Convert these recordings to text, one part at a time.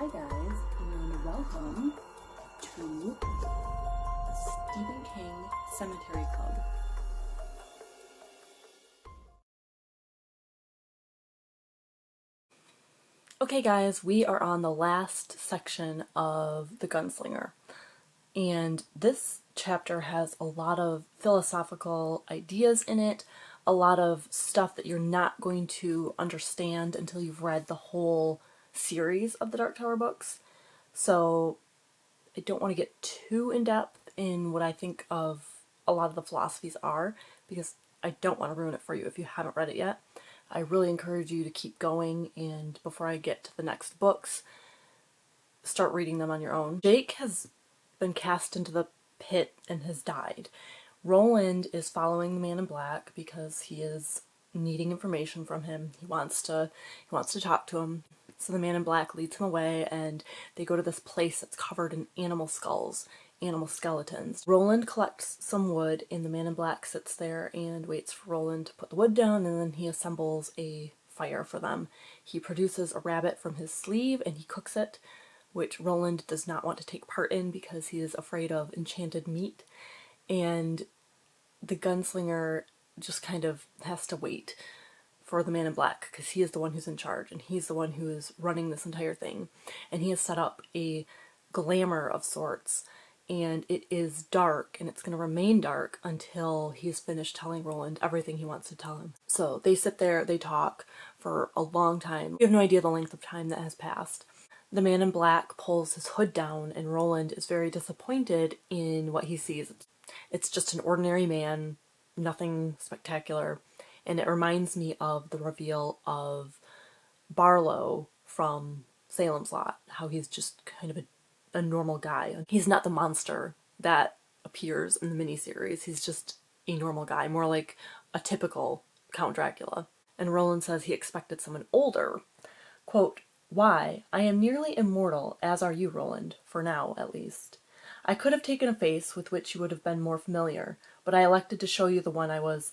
Hi guys, and welcome to the Stephen King Sematary Club. Okay guys, we are on the last section of the Gunslinger, and this chapter has a lot of philosophical ideas in it, a lot of stuff that you're not going to understand until you've read the whole series of the Dark Tower books. So I don't want to get too in-depth in what I think of a lot of the philosophies are, because I don't want to ruin it for you if you haven't read it yet. I really encourage you to keep going, and before I get to the next books, start reading them on your own. Jake has been cast into the pit and has died. Roland is following the man in black because he is needing information from him. He wants to talk to him. So the man in black leads him away, and they go to this place that's covered in animal skulls, animal skeletons. Roland collects some wood, and the man in black sits there and waits for Roland to put the wood down, and then he assembles a fire for them. He produces a rabbit from his sleeve and he cooks it, which Roland does not want to take part in because he is afraid of enchanted meat. And the gunslinger just kind of has to wait for the man in black because he is the one who's in charge and he's the one who is running this entire thing. And he has set up a glamour of sorts, and it is dark, and it's going to remain dark until he's finished telling Roland everything he wants to tell him. So they sit there, they talk for a long time. You have no idea the length of time that has passed. The man in black pulls his hood down, and Roland is very disappointed in what he sees. It's just an ordinary man, nothing spectacular, and it reminds me of the reveal of Barlow from Salem's Lot, how he's just kind of a normal guy. He's not the monster that appears in the miniseries, he's just a normal guy, more like a typical Count Dracula. And Roland says he expected someone older. Quote, "Why, I am nearly immortal, as are you, Roland, for now, at least. I could have taken a face with which you would have been more familiar, but I elected to show you the one I was,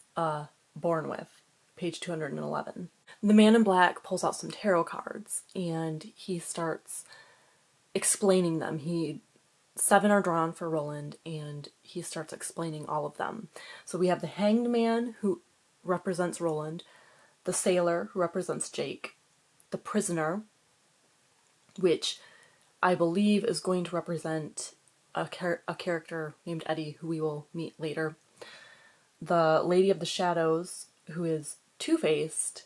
born with." Page 211. The man in black pulls out some tarot cards, and he starts explaining them. 7 are drawn for Roland, and he starts explaining all of them. So we have the Hanged Man, who represents Roland, the Sailor, who represents Jake, the Prisoner, which I believe is going to represent a character named Eddie, who we will meet later. The Lady of the Shadows, who is two-faced,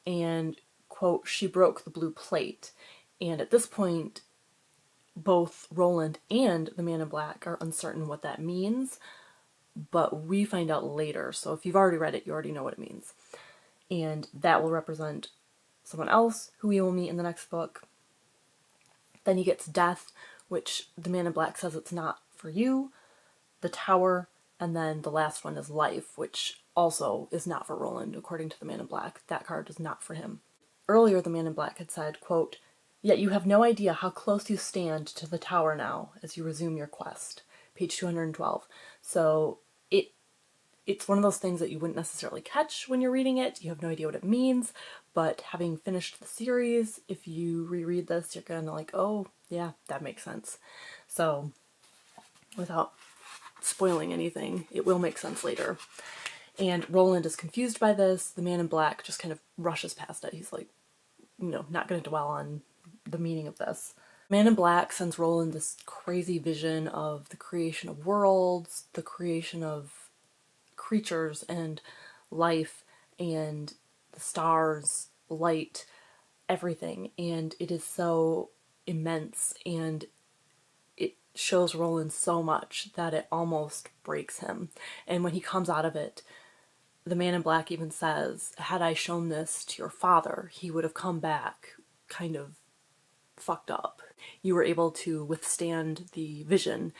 and, quote, "she broke the blue plate." And at this point, both Roland and the man in black are uncertain what that means, but we find out later. So if you've already read it, you already know what it means. And that will represent someone else who we will meet in the next book. Then he gets Death, which the man in black says it's not for you, the Tower, and then the last one is Life, which also is not for Roland, according to the man in black. That card is not for him. Earlier, the man in black had said, quote, "Yet you have no idea how close you stand to the Tower now as you resume your quest." Page 212. So it's one of those things that you wouldn't necessarily catch when you're reading it. You have no idea what it means, but having finished the series, if you reread this, you're gonna like, oh yeah, that makes sense. So without spoiling anything, it will make sense later. And Roland is confused by this. The man in black just kind of rushes past it. He's like, not going to dwell on the meaning of this. Man in black sends Roland this crazy vision of the creation of worlds, the creation of creatures and life and the stars, light, everything. And it is so immense, and it shows Roland so much that it almost breaks him. And when he comes out of it, the man in black even says, "Had I shown this to your father, he would have come back kind of fucked up. You were able to withstand the vision."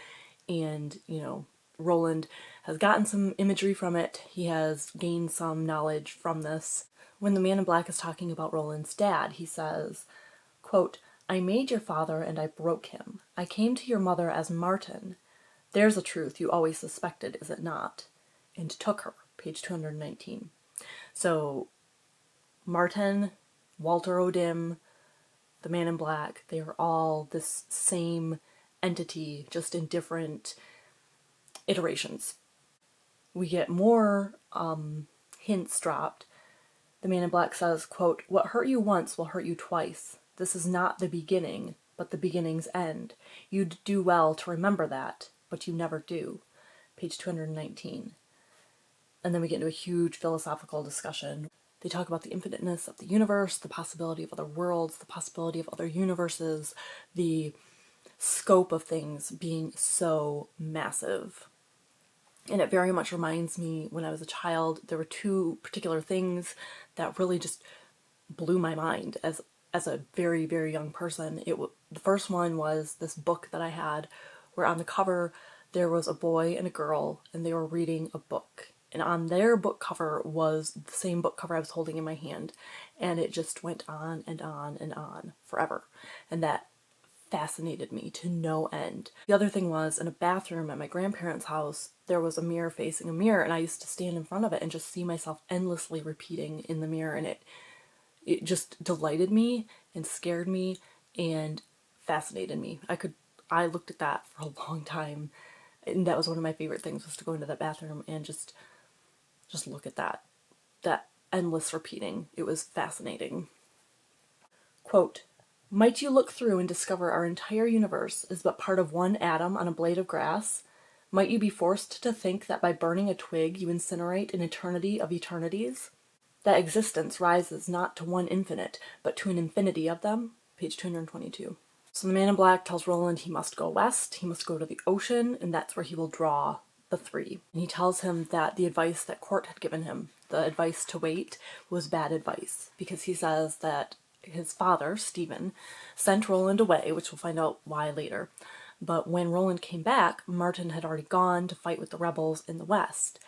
And, Roland has gotten some imagery from it. He has gained some knowledge from this. When the man in black is talking about Roland's dad, he says, quote, "I made your father and I broke him. I came to your mother as Martin. There's a truth you always suspected, is it not? And took her." Page 219. So Martin, Walter O'Dim, the Man in Black, they are all this same entity, just in different iterations. We get more hints dropped. The Man in Black says, quote, "What hurt you once will hurt you twice. This is not the beginning, but the beginning's end. You'd do well to remember that, but you never do." Page 219. And then we get into a huge philosophical discussion. They talk about the infiniteness of the universe, the possibility of other worlds, the possibility of other universes, the scope of things being so massive. And it very much reminds me when I was a child, there were two particular things that really just blew my mind as a very, very young person. The first one was this book that I had where on the cover there was a boy and a girl and they were reading a book. And on their book cover was the same book cover I was holding in my hand. And it just went on and on and on forever. And that fascinated me to no end. The other thing was, in a bathroom at my grandparents' house, there was a mirror facing a mirror, and I used to stand in front of it and just see myself endlessly repeating in the mirror, and it just delighted me and scared me and fascinated me. I looked at that for a long time, and that was one of my favorite things, was to go into that bathroom and just look at that endless repeating. It was fascinating. Quote, "Might you look through and discover our entire universe is but part of one atom on a blade of grass? Might you be forced to think that by burning a twig you incinerate an eternity of eternities? That existence rises not to one infinite, but to an infinity of them?" Page 222. So the Man in Black tells Roland he must go west, he must go to the ocean, and that's where he will draw the three. And he tells him that the advice that Court had given him, the advice to wait, was bad advice, because he says that his father, Stephen, sent Roland away, which we'll find out why later. But when Roland came back, Martin had already gone to fight with the rebels in the west.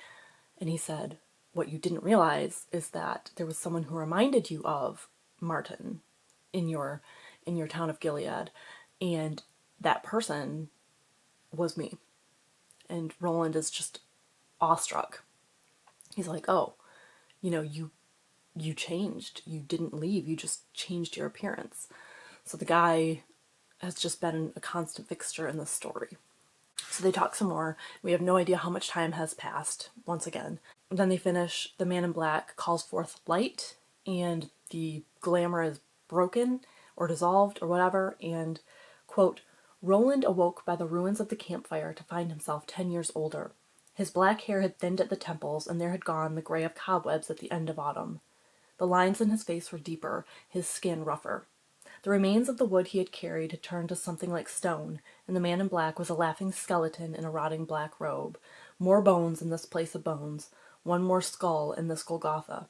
And he said, what you didn't realize is that there was someone who reminded you of Martin in your town of Gilead, and that person was me. And Roland is just awestruck. He's like, oh, you changed. You didn't leave. You just changed your appearance. So the guy has just been a constant fixture in this story. So they talk some more. We have no idea how much time has passed, once again. And then they finish. The Man in Black calls forth light, and the glamour is broken or dissolved or whatever. And, quote, "Roland awoke by the ruins of the campfire to find himself 10 years older. His black hair had thinned at the temples, and there had gone the gray of cobwebs at the end of autumn. The lines in his face were deeper, his skin rougher. The remains of the wood he had carried had turned to something like stone, and the Man in Black was a laughing skeleton in a rotting black robe. More bones in this place of bones, one more skull in this Golgotha.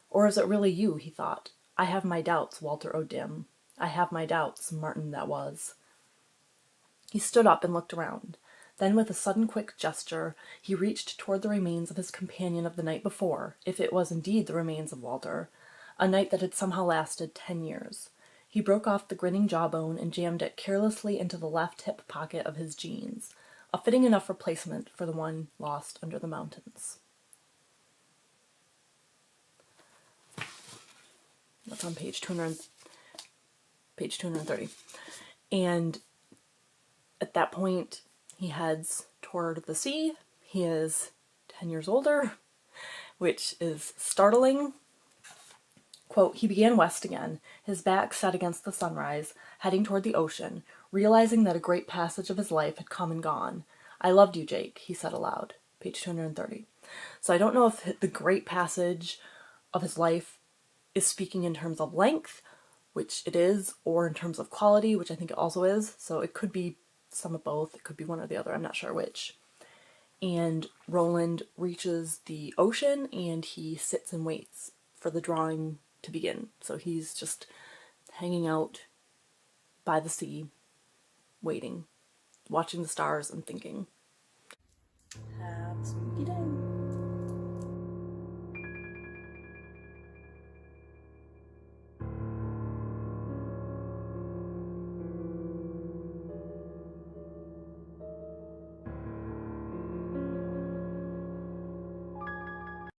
Or is it really you, he thought. I have my doubts, Walter O'Dim. I have my doubts, Martin that was." He stood up and looked around. Then, with a sudden quick gesture, he reached toward the remains of his companion of the night before, if it was indeed the remains of Walter, a night that had somehow lasted 10 years. He broke off the grinning jawbone and jammed it carelessly into the left hip pocket of his jeans, a fitting enough replacement for the one lost under the mountains. That's on page 230. And at that point, he heads toward the sea. He is 10 years older, which is startling. Quote, "He began west again, his back set against the sunrise, heading toward the ocean, realizing that a great passage of his life had come and gone. I loved you, Jake," he said aloud. Page 230. So I don't know if the great passage of his life is speaking in terms of length, which it is, or in terms of quality, which I think it also is. So it could be some of both. It could be one or the other. I'm not sure which. And Roland reaches the ocean and he sits and waits for the drawing to begin. So he's just hanging out by the sea, waiting, watching the stars and thinking. Have a spooky day.